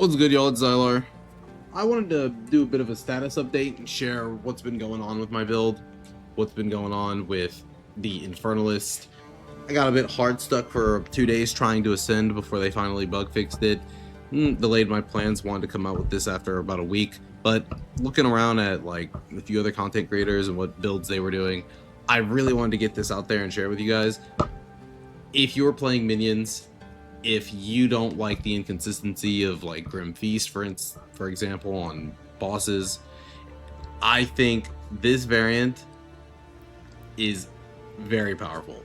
What's good, y'all? It's Zylar. I wanted to do a bit of a status update and share what's been going on with my build, what's been going on with the Infernalist. I got a bit hard stuck for 2 days trying to ascend before they finally bug fixed it. Delayed my plans, wanted to come out with this after about a week, but looking around at like a few other content creators and what builds they were doing, I really wanted to get this out there and share with you guys. If you're playing minions, if you don't like the inconsistency of like Grim Feast, for example, on bosses, I think this variant is very powerful.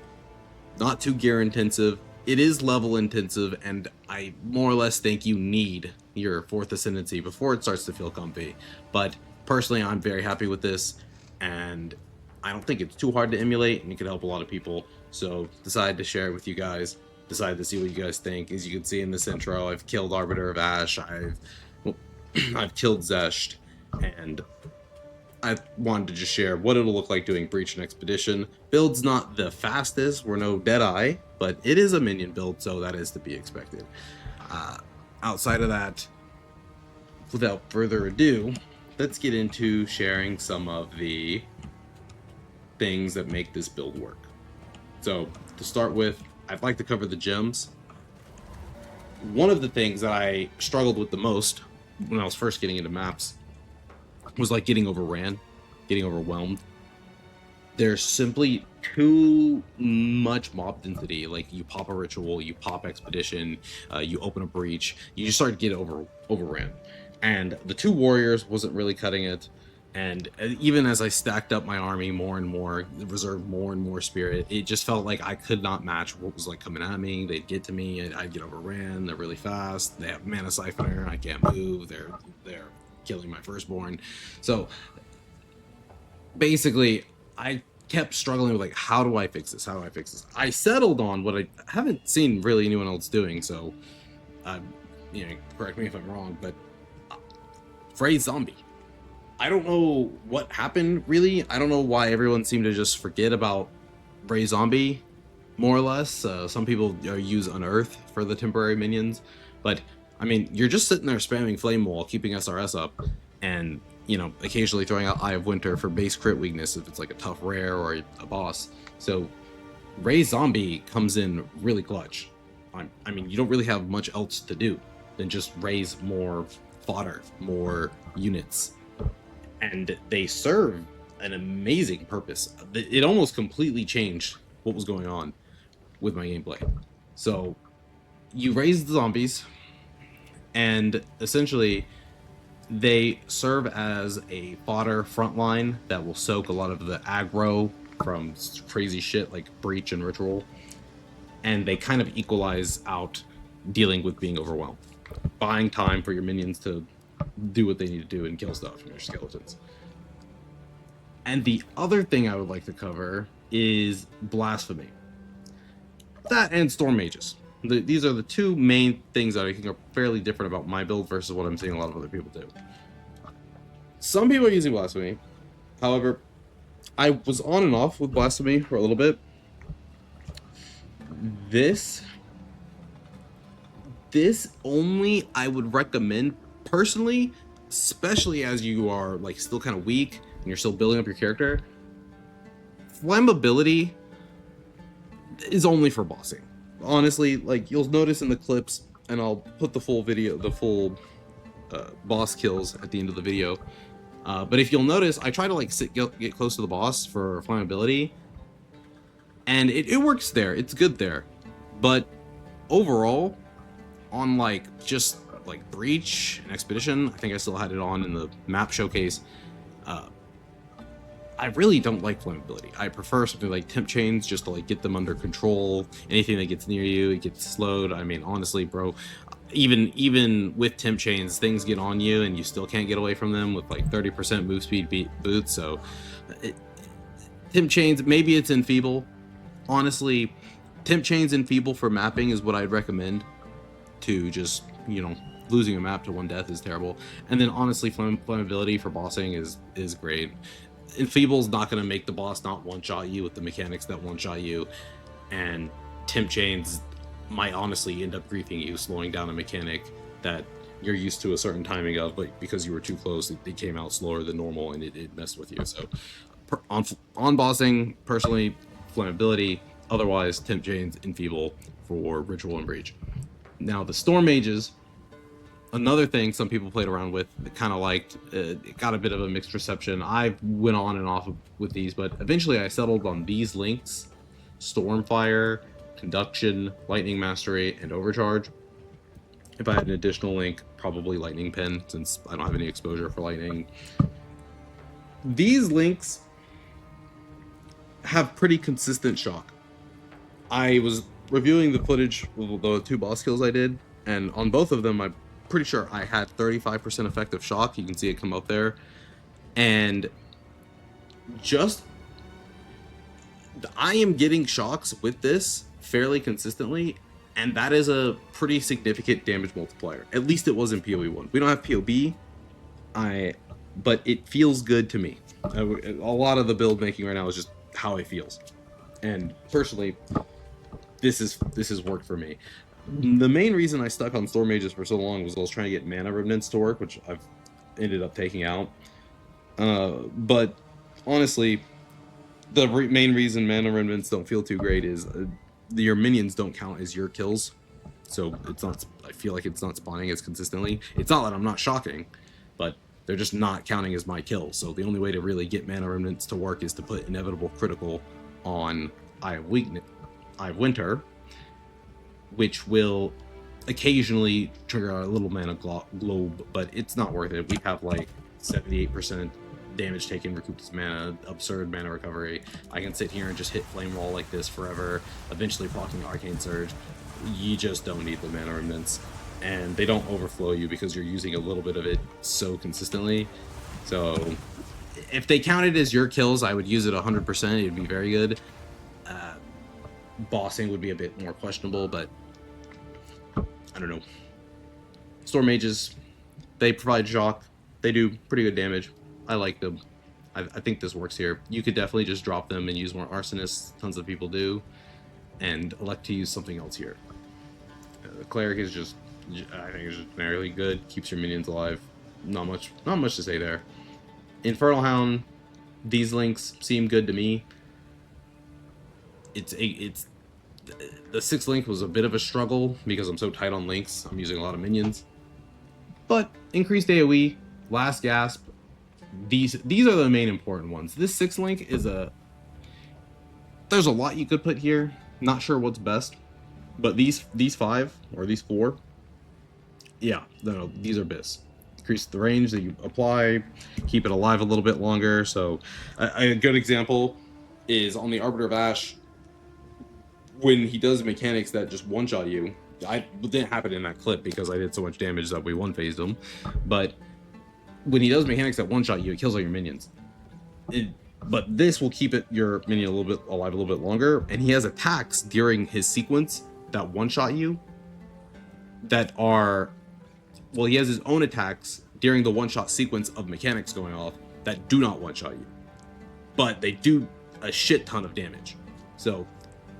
Not too gear intensive. It is level intensive, and I more or less think you need your 4th Ascendancy before it starts to feel comfy. But personally, I'm very happy with this, and I don't think it's too hard to emulate, and it could help a lot of people. So decided to share it with you guys. Decided to see what you guys think. As you can see in this intro, I've killed Arbiter of Ash, I've killed Zesht, and I wanted to just share what it'll look like doing Breach and Expedition. Build's not the fastest, we're no Deadeye, but it is a minion build, so that is to be expected. Outside of that, without further ado, let's get into sharing some of the things that make this build work. So, to start with, I'd like to cover the gems. One of the things that I struggled with the most when I was first getting into maps was like getting overran, getting overwhelmed. There's simply too much mob density. Like you pop a ritual, you pop expedition, you open a breach, you just start to get overran. And the 2 warriors wasn't really cutting it. And even as I stacked up my army more and more, reserved more and more spirit, it just felt like I could not match what was like coming at me. They'd get to me, I'd get overran. They're really fast. They have mana siphoner. I can't move. They're killing my firstborn. So basically, I kept struggling with like, how do I fix this? How do I fix this? I settled on what I haven't seen really anyone else doing. So, correct me if I'm wrong, but phrase zombie. I don't know what happened, really. I don't know why everyone seemed to just forget about Ray Zombie, more or less. Some people use Unearth for the temporary minions, but, I mean, you're just sitting there spamming Flame Wall, keeping SRS up, and, occasionally throwing out Eye of Winter for base crit weakness if it's like a tough rare or a boss. So, Ray Zombie comes in really clutch. I mean, you don't really have much else to do than just raise more fodder, more units. And they serve an amazing purpose. It almost completely changed what was going on with my gameplay. So you raise the zombies, and essentially they serve as a fodder frontline that will soak a lot of the aggro from crazy shit like Breach and Ritual, and they kind of equalize out dealing with being overwhelmed, buying time for your minions to do what they need to do and kill stuff from your skeletons. And the other thing I would like to cover is Blasphemy. That and Storm Mages. These are the 2 main things that I think are fairly different about my build versus what I'm seeing a lot of other people do. Some people are using Blasphemy. However, I was on and off with Blasphemy for a little bit. This only I would recommend personally, especially as you are like still kind of weak and you're still building up your character. Flammability is only for bossing. Honestly, like you'll notice in the clips, and I'll put the full video, the full boss kills at the end of the video. But if you'll notice, I try to like get close to the boss for flammability, and it works there. It's good there. But overall, on like just like Breach and Expedition, I think I still had it on in the map showcase. I really don't like flammability. I prefer something like Temp Chains just to like get them under control. Anything that gets near you, it gets slowed. I mean, honestly, bro, even with Temp Chains, things get on you and you still can't get away from them with like 30% move speed boots. So Temp Chains, maybe it's Enfeeble. Honestly, Temp Chains Enfeeble for mapping is what I'd recommend. To just, losing a map to 1 death is terrible. And then honestly, flammability for bossing is great. Enfeeble's not going to make the boss not one-shot you with the mechanics that one-shot you, and Temp Chains might honestly end up griefing you, slowing down a mechanic that you're used to a certain timing of, but because you were too close, they came out slower than normal, and it messed with you. So on bossing, personally, flammability. Otherwise, temp chains, enfeeble for ritual and breach. Now the storm mages, another thing some people played around with, kind of liked. It got a bit of a mixed reception. I went on and off with these, but eventually I settled on these links: Stormfire, Conduction, Lightning Mastery, and Overcharge. If I had an additional link, probably Lightning Pen, since I don't have any exposure for lightning. These links have pretty consistent shock. I was reviewing the footage of the 2 boss kills I did, and on both of them, I'm pretty sure I had 35% effective shock. You can see it come up there. And just... I am getting shocks with this fairly consistently, and that is a pretty significant damage multiplier. At least it was in PoE 1. We don't have PoB, but it feels good to me. A lot of the build making right now is just how it feels. And personally, this is worked for me. The main reason I stuck on Storm Mages for so long was I was trying to get Mana Remnants to work, which I've ended up taking out. But honestly, the main reason Mana Remnants don't feel too great is your minions don't count as your kills. So it's not. I feel like it's not spawning as consistently. It's not that I'm not shocking, but they're just not counting as my kills. So the only way to really get Mana Remnants to work is to put Inevitable Critical on Eye of Winter, which will occasionally trigger a little mana globe, but it's not worth it. We have like 78% damage taken, recouped as mana, absurd mana recovery. I can sit here and just hit Flame Wall like this forever, eventually blocking Arcane Surge. You just don't need the Mana Remnants, and they don't overflow you because you're using a little bit of it so consistently. So if they counted as your kills, I would use it 100%. It'd be very good. Bossing would be a bit more questionable, but I don't know. Storm Mages, they provide shock. They do pretty good damage. I like them. I think this works here. You could definitely just drop them and use more Arsonists. Tons of people do. And elect to use something else here. The Cleric is just, I think it's just generally good. Keeps your minions alive. Not much to say there. Infernal Hound, these links seem good to me. It's the 6th link was a bit of a struggle because I'm so tight on links. I'm using a lot of minions. But increased AoE, Last Gasp, these are the main important ones. This 6th link is there's a lot you could put here. Not sure what's best, but these 5 or these 4, yeah, no, these are best. Increase the range that you apply, keep it alive a little bit longer. So a good example is on the Arbiter of Ash. When he does mechanics that just one-shot you, it didn't happen in that clip because I did so much damage that we one-phased him, but when he does mechanics that one-shot you, it kills all your minions. But this will keep your minion a little bit alive a little bit longer, and he has attacks during his sequence that one-shot you that are... Well, he has his own attacks during the one-shot sequence of mechanics going off that do not one-shot you, but they do a shit ton of damage. So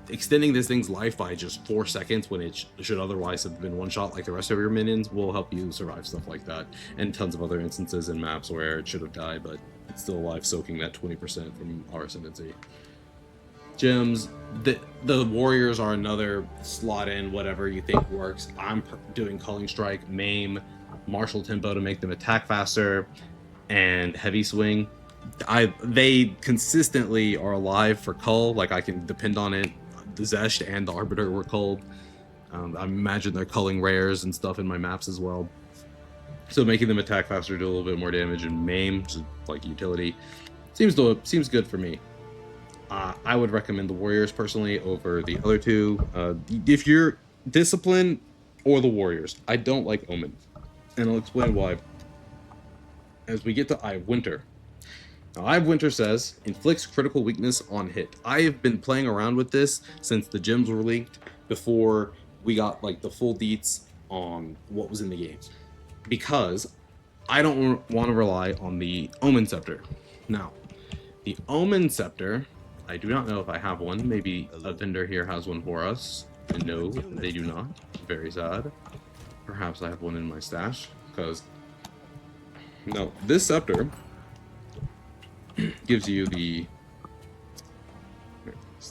extending this thing's life by just 4 seconds when it should otherwise have been one shot like the rest of your minions will help you survive stuff like that, and tons of other instances in maps where it should have died but it's still alive, soaking that 20% from our ascendancy. Gems, the warriors are another slot in whatever you think works. I'm doing Culling Strike, MoM, Martial Tempo to make them attack faster, and Heavy Swing. They consistently are alive for Cull, like I can depend on it. The Zesht and the Arbiter were culled. I imagine they're culling rares and stuff in my maps as well. So making them attack faster, do a little bit more damage, and MoM, just like utility, seems good for me. I would recommend the Warriors personally over the other 2. If you're Discipline or the Warriors, I don't like Omen, and I'll explain why as we get to Eye of Winter. Now, Eye of Winter says, inflicts critical weakness on hit. I have been playing around with this since the gems were leaked, before we got like the full deets on what was in the game, because I don't want to rely on the Omen Scepter. Now, the Omen Scepter, I do not know if I have one. Maybe a vendor here has one for us. No, they do not. Very sad. Perhaps I have one in my stash, because no, this scepter gives you the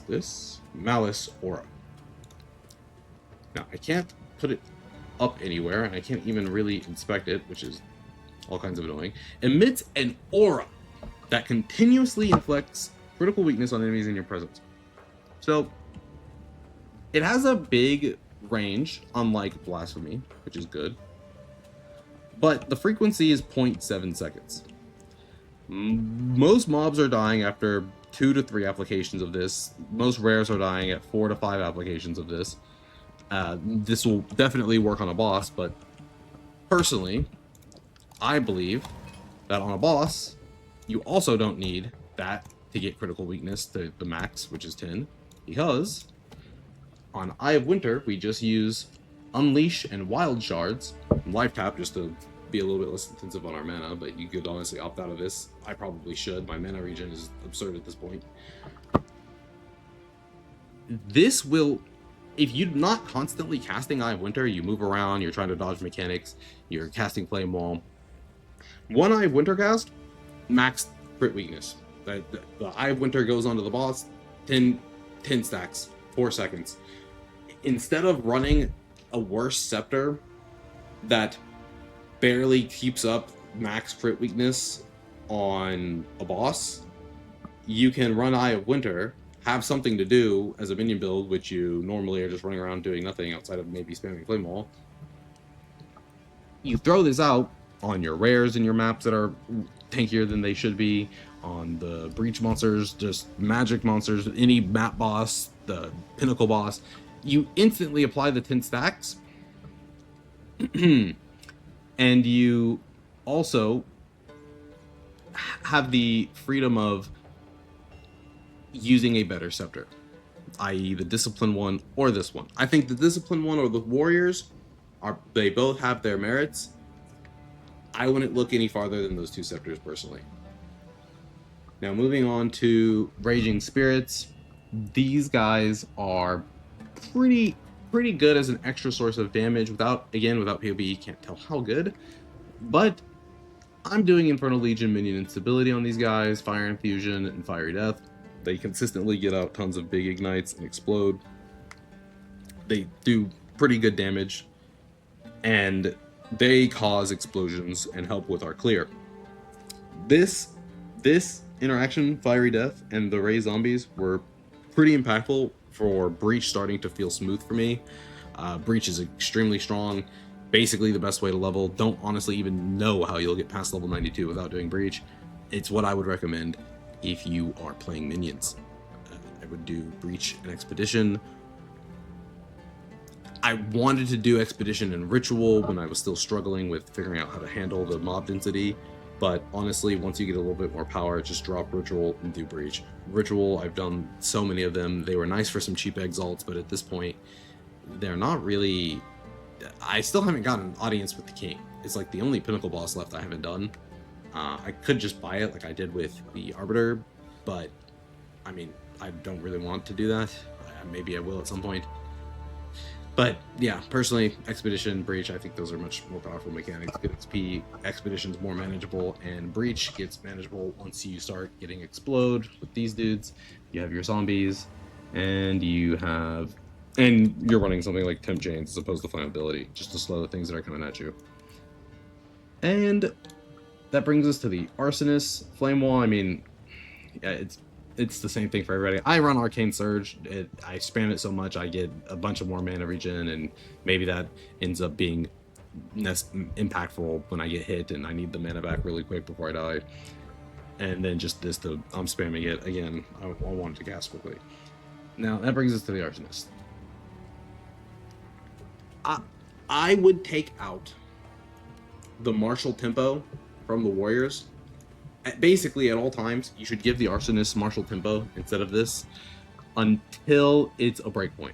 this Malice aura. Now I can't put it up anywhere, and I can't even really inspect it, which is all kinds of annoying. Emits an aura that continuously inflicts critical weakness on enemies in your presence. So it has a big range, unlike Blasphemy, which is good. But the frequency is 0.7 seconds. Most mobs are dying after 2 to 3 applications of this. Most rares are dying at 4 to 5 applications of this. This will definitely work on a boss, but personally, I believe that on a boss, you also don't need that to get critical weakness to the max, which is 10, because on Eye of Winter, we just use Unleash and Wild Shards, and Life Tap just to be a little bit less intensive on our mana, but you could honestly opt out of this. I probably should. My mana regen is absurd at this point. This will, if you're not constantly casting Eye of Winter, you move around, you're trying to dodge mechanics, you're casting Flame Wall. One Eye of Winter cast, max crit weakness. The Eye of Winter goes onto the boss, 10 stacks, 4 seconds. Instead of running a worse scepter that barely keeps up max crit weakness on a boss, you can run Eye of Winter, have something to do as a minion build, which you normally are just running around doing nothing outside of maybe spamming Flame Wall. You throw this out on your rares in your maps that are tankier than they should be, on the breach monsters, just magic monsters, any map boss, the pinnacle boss, you instantly apply the 10 stacks. And you also have the freedom of using a better scepter, i.e. the Discipline one or this one. I think the Discipline one or the Warriors, they both have their merits. I wouldn't look any farther than those two scepters personally. Now moving on to Raging Spirits. These guys are pretty good as an extra source of damage without PoB, you can't tell how good. But I'm doing Infernal Legion minion instability on these guys, Fire Infusion and Fiery Death. They consistently get out tons of big ignites and explode. They do pretty good damage, and they cause explosions and help with our clear. This interaction, Fiery Death and the Ray Zombies, were pretty impactful for Breach starting to feel smooth for me. Breach is extremely strong, basically the best way to level. Don't honestly even know how you'll get past level 92 without doing Breach. It's what I would recommend if you are playing minions. I would do Breach and Expedition. I wanted to do Expedition and Ritual when I was still struggling with figuring out how to handle the mob density, but honestly, once you get a little bit more power, just drop Ritual and do Breach. Ritual, I've done so many of them. They were nice for some cheap exalts, but at this point, they're not really... I still haven't gotten an audience with the King. It's like the only pinnacle boss left I haven't done. I could just buy it like I did with the Arbiter, but I mean, I don't really want to do that. Maybe I will at some point. But yeah, personally, Expedition, Breach, I think those are much more powerful mechanics. Good XP, Expedition's more manageable, and Breach gets manageable once you start getting Explode with these dudes. You have your zombies, and you're running something like Temp Chains as opposed to Flammability, just to slow the things that are coming at you. And that brings us to the Arsonists. Flame Wall, I mean, yeah, it's the same thing for everybody. I run Arcane Surge. I spam it so much, I get a bunch of more mana regen, and maybe that ends up being impactful when I get hit and I need the mana back really quick before I die. And then just I'm spamming it again. I want it to cast quickly. Now that brings us to the Arsonist. I would take out the martial tempo from the Warriors. Basically, at all times, you should give the Arsonist martial tempo instead of this until it's a breakpoint.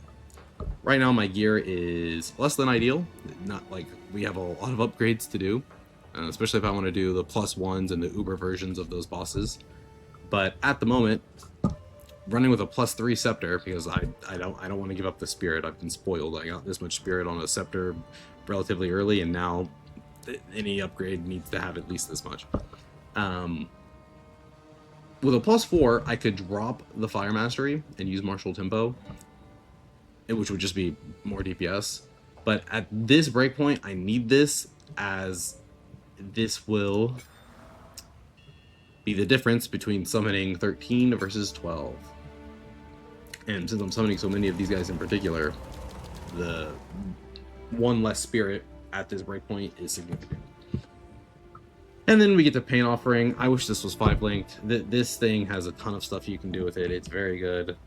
Right now, my gear is less than ideal. Not like we have a lot of upgrades to do, especially if I want to do the +1s and the Uber versions of those bosses. But at the moment, running with a +3 scepter, because I don't want to give up the spirit. I've been spoiled. I got this much spirit on a scepter relatively early, and now any upgrade needs to have at least this much. With a +4, I could drop the Fire Mastery and use Martial Tempo, which would just be more DPS. But at this breakpoint, I need this, as this will be the difference between summoning 13 versus 12. And since I'm summoning so many of these guys in particular, the one less spirit at this breakpoint is significant. And then we get to Pain Offering. I wish this was 5-linked. This thing has a ton of stuff you can do with it. It's very good.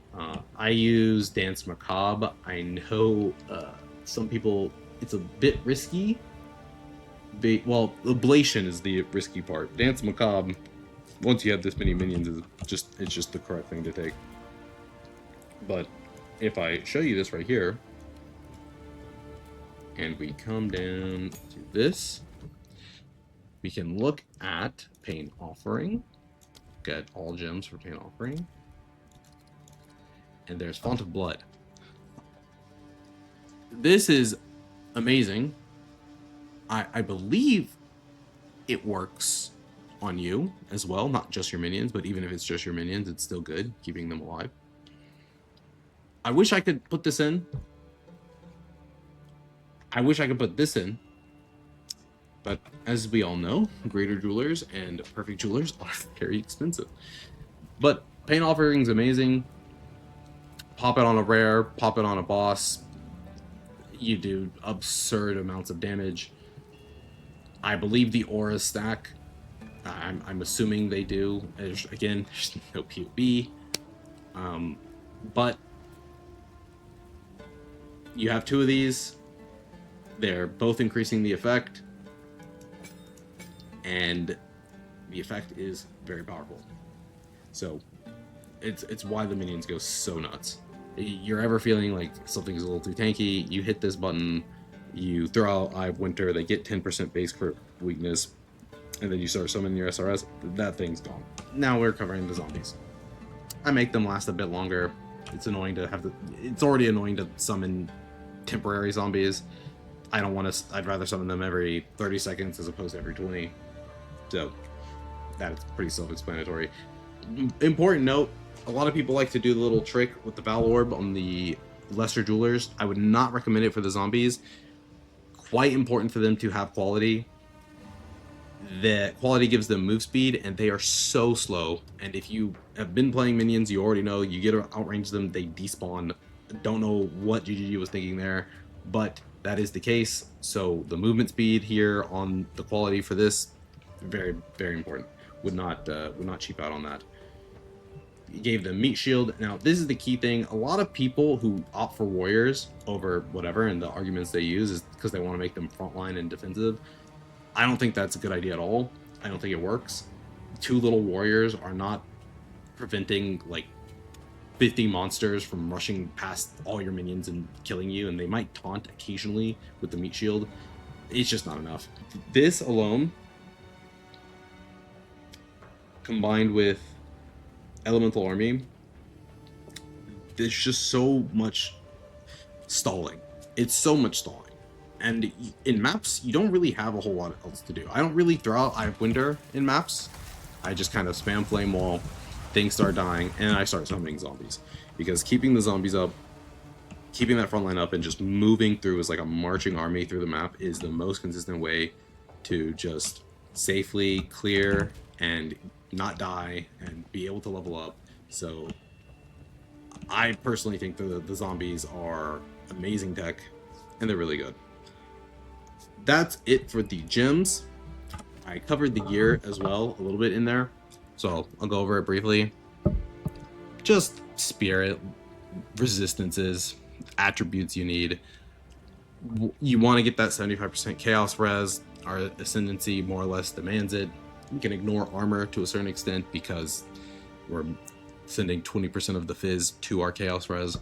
I use Dance Macabre. I know some people, it's a bit risky. Well, Ablation is the risky part. Dance Macabre, once you have this many minions, it's just the correct thing to take. But if I show you this right here, and we come down to this, we can look at Pain Offering, get all gems for Pain Offering, and there's Font of Blood. This is amazing. I believe it works on you as well, not just your minions, but even if it's just your minions, it's still good, keeping them alive. I wish I could put this in. I wish I could put this in. But as we all know, Greater Jewelers and Perfect Jewelers are very expensive. But Pain Offering is amazing. Pop it on a rare, pop it on a boss. You do absurd amounts of damage. I believe the auras stack. I'm assuming they do. Again, there's no POB. But you have 2 of these. They're both increasing the effect. And the effect is very powerful. So it's why the minions go so nuts. You're ever feeling like something's a little too tanky, you hit this button, you throw out Eye of Winter, they get 10% base crit weakness, and then you start summoning your SRS, that thing's gone. Now we're covering the zombies. I make them last a bit longer. It's annoying to have to, it's already annoying to summon temporary zombies. I don't want to, I'd rather summon them every 30 seconds as opposed to every 20. So that's pretty self-explanatory. Important note, a lot of people like to do the little trick with the Val Orb on the lesser jewelers. I would not recommend it for the zombies. Quite important for them to have quality. The quality gives them move speed, and they are so slow. And if you have been playing minions, you already know you get to outrange them, they despawn. Don't know what GGG was thinking there, but that is the case. So the movement speed here on the quality for this, very, very important. Would not cheap out on that. Gave them meat shield. Now this is the key thing. A lot of people who opt for warriors over whatever, and the arguments they use is because they want to make them frontline and defensive. I don't think that's a good idea at all. I don't think it works. 2 little warriors are not preventing like 50 monsters from rushing past all your minions and killing you, and they might taunt occasionally with the meat shield. It's just not enough. This alone, combined with Elemental Army, there's just so much stalling. It's so much stalling. And in maps, you don't really have a whole lot else to do. I don't really throw out Eye of Winter in maps. I just kind of spam Flame Wall, things start dying, and I start summoning zombies. Because keeping the zombies up, keeping that front line up, and just moving through as like a marching army through the map is the most consistent way to just safely clear and not die and be able to level up. So I personally think the zombies are amazing tech, and they're really good. That's it for the gems. I covered the gear as well a little bit in there, so I'll go over it briefly. Just spirit, resistances, attributes you need. You want to get that 75% chaos res. Our ascendancy more or less demands it. We can ignore armor to a certain extent because we're sending 20% of the fizz to our chaos res.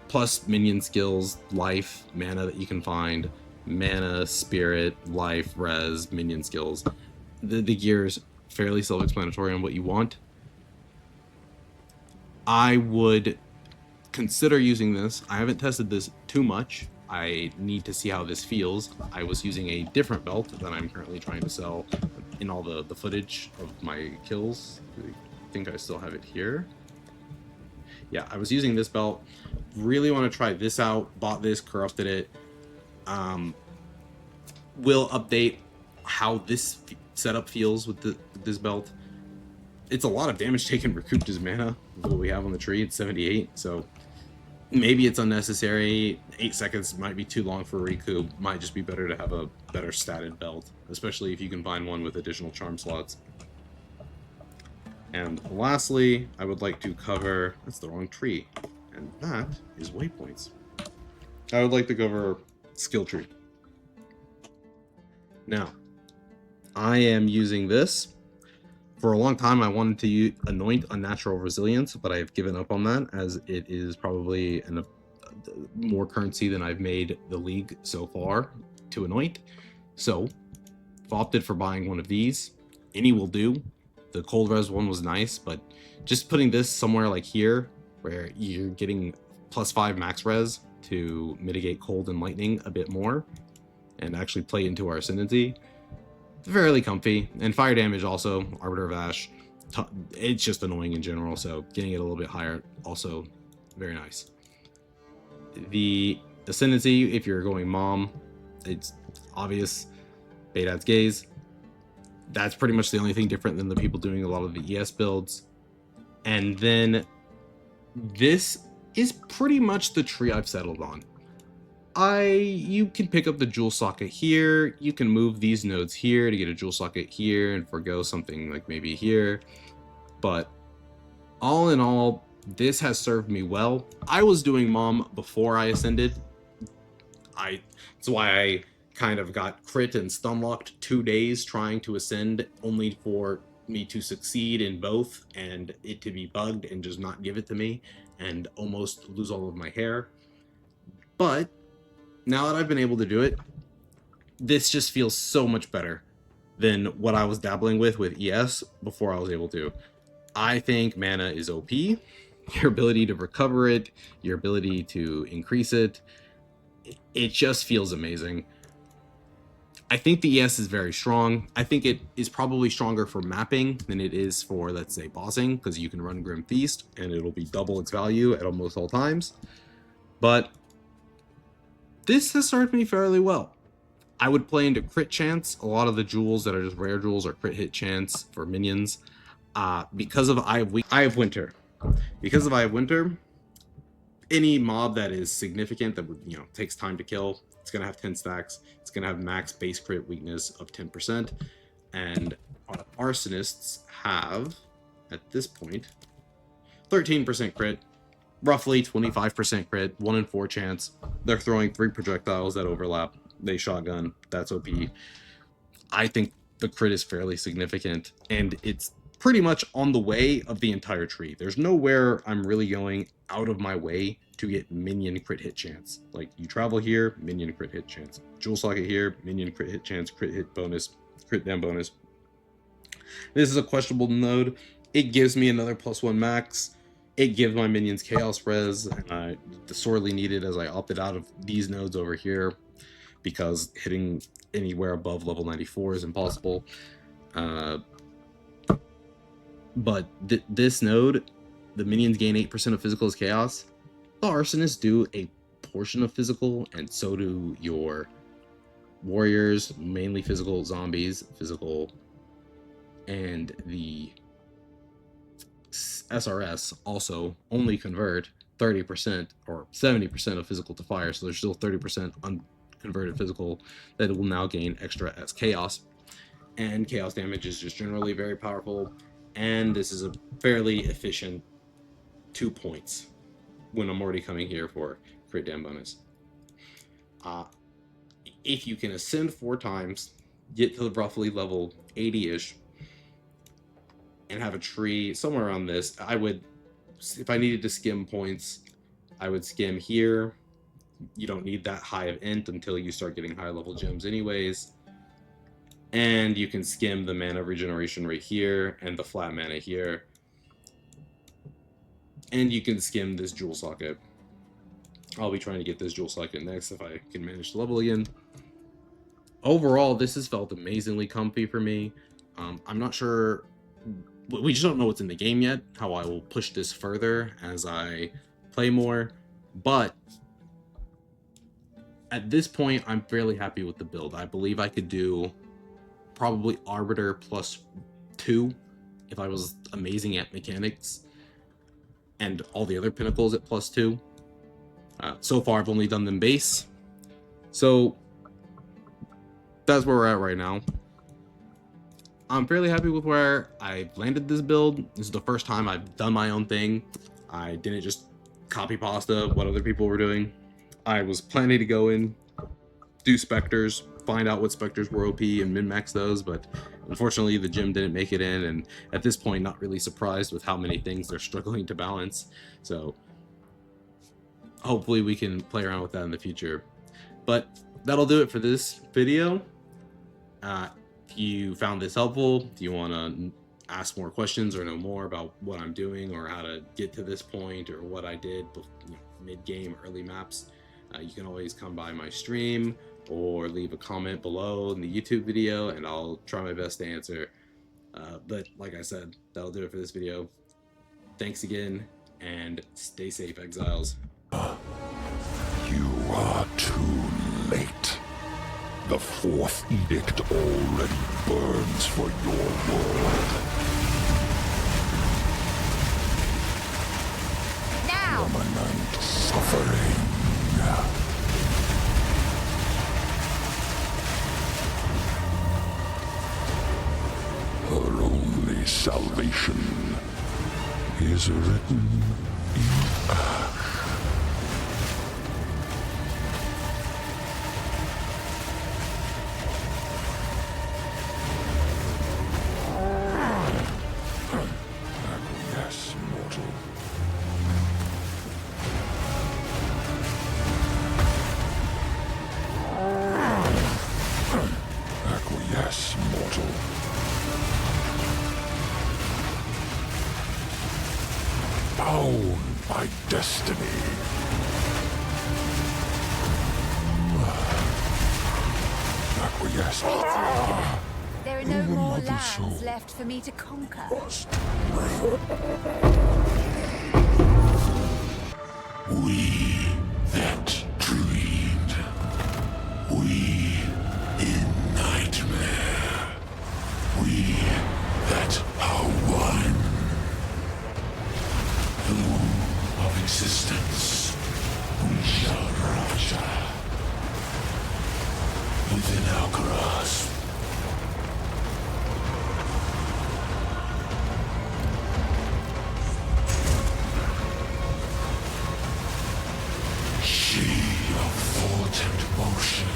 Plus minion skills, life, mana that you can find. Mana, spirit, life, res, minion skills. The gear's fairly self-explanatory on what you want. I would consider using this. I haven't tested this too much. I need to see how this feels. I was using a different belt that I'm currently trying to sell in all the footage of my kills. I think I still have it here. Yeah, I was using this belt. Really want to try this out. Bought this, corrupted it. Will update how this setup feels with this belt. It's a lot of damage taken recouped his mana. What we have on the tree, it's 78, so maybe it's unnecessary. 8 seconds might be too long for a recoup. Might just be better to have a better statted belt, especially if you can find one with additional charm slots. And lastly, I would like to cover... That's the wrong tree. And that is waypoints. I would like to cover skill tree. Now, I am using this. For a long time, I wanted to anoint Unnatural Resilience, but I have given up on that, as it is probably more currency than I've made the league so far to anoint. So, I've opted for buying one of these. Any will do. The cold res one was nice, but just putting this somewhere like here, where you're getting +5 max res to mitigate cold and lightning a bit more, and actually play into our ascendancy. Fairly comfy, and fire damage also, Arbiter of Ash, it's just annoying in general, so getting it a little bit higher, also very nice. The ascendancy, if you're going MoM, it's obvious, Beidad's Gaze. That's pretty much the only thing different than the people doing a lot of the ES builds. And then this is pretty much the tree I've settled on. You can pick up the jewel socket here, you can move these nodes here to get a jewel socket here and forgo something like maybe here, but all in all, this has served me well. I was doing MoM before I ascended. That's why I kind of got crit and stun locked 2 days trying to ascend, only for me to succeed in both and it to be bugged and just not give it to me and almost lose all of my hair. But now that I've been able to do it, this just feels so much better than what I was dabbling with ES before I was able to. I think mana is OP. Your ability to recover it, your ability to increase it, it just feels amazing. I think the ES is very strong. I think it is probably stronger for mapping than it is for, let's say, bossing, because you can run Grim Feast and it'll be double its value at almost all times. But this has served me fairly well. I would play into crit chance. A lot of the jewels that are just rare jewels are crit hit chance for minions. Because of Eye of Winter. Because of Eye of Winter, any mob that is significant that would, takes time to kill, it's gonna have 10 stacks. It's gonna have max base crit weakness of 10%, and Arsonists have, at this point, 13% crit, roughly 25% crit, 1 in 4 chance. They're throwing 3 projectiles that overlap. They shotgun. That's OP. I think the crit is fairly significant, and it's pretty much on the way of the entire tree. There's nowhere I'm really going out of my way to get minion crit hit chance. Like, you travel here, minion crit hit chance. Jewel socket here, minion crit hit chance, crit hit bonus, crit down bonus. This is a questionable node. It gives me another +1 max. It gives my minions chaos res, and I sorely needed as I opted out of these nodes over here because hitting anywhere above level 94 is impossible. But this node, the minions gain 8% of physical as chaos. The Arsonists do a portion of physical, and so do your warriors, mainly physical, zombies, physical, and the SRS also only convert 30% or 70% of physical to fire, so there's still 30% unconverted physical that will now gain extra as chaos. And chaos damage is just generally very powerful, and this is a fairly efficient 2 points when I'm already coming here for crit down bonus. If you can ascend 4 times, get to roughly level 80-ish, and have a tree somewhere around this, I would, if I needed to skim points, I would skim here. You don't need that high of int until you start getting high level gems anyways. And you can skim the mana regeneration right here and the flat mana here. And you can skim this jewel socket. I'll be trying to get this Jewel Psychic next if I can manage to level again. Overall, this has felt amazingly comfy for me. I'm not sure, we just don't know what's in the game yet, how I will push this further as I play more, but at this point, I'm fairly happy with the build. I believe I could do probably Arbiter +2 if I was amazing at mechanics, and all the other pinnacles at +2. So far, I've only done them base, so that's where we're at right now. I'm fairly happy with where I've landed this build. This is the first time I've done my own thing. I didn't just copy pasta what other people were doing. I was planning to go in, do Spectres, find out what Spectres were OP and min-max those, but unfortunately the gym didn't make it in, and at this point not really surprised with how many things they're struggling to balance. So hopefully we can play around with that in the future. But that'll do it for this video. If you found this helpful, if you want to ask more questions or know more about what I'm doing or how to get to this point or what I did mid-game, early maps, you can always come by my stream or leave a comment below in the YouTube video and I'll try my best to answer. But like I said, that'll do it for this video. Thanks again and stay safe, exiles. You are too late. The fourth edict already burns for your world. Now! Permanent suffering. Her only salvation is written in ash. Acquiesce, mortal. Acquiesce, mortal. Bound by destiny. Acquiesce. There are no more Mother lands soul. left for me to conquer. We that dreamed. We in nightmare. We that are one. The womb of existence. We shall rupture. Within our grasp. She of thought and motion.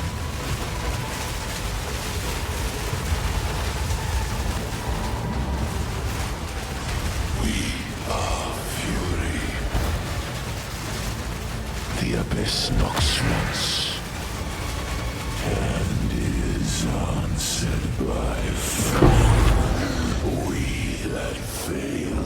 We are fury. The abyss knocks once and is answered by fire. We that fail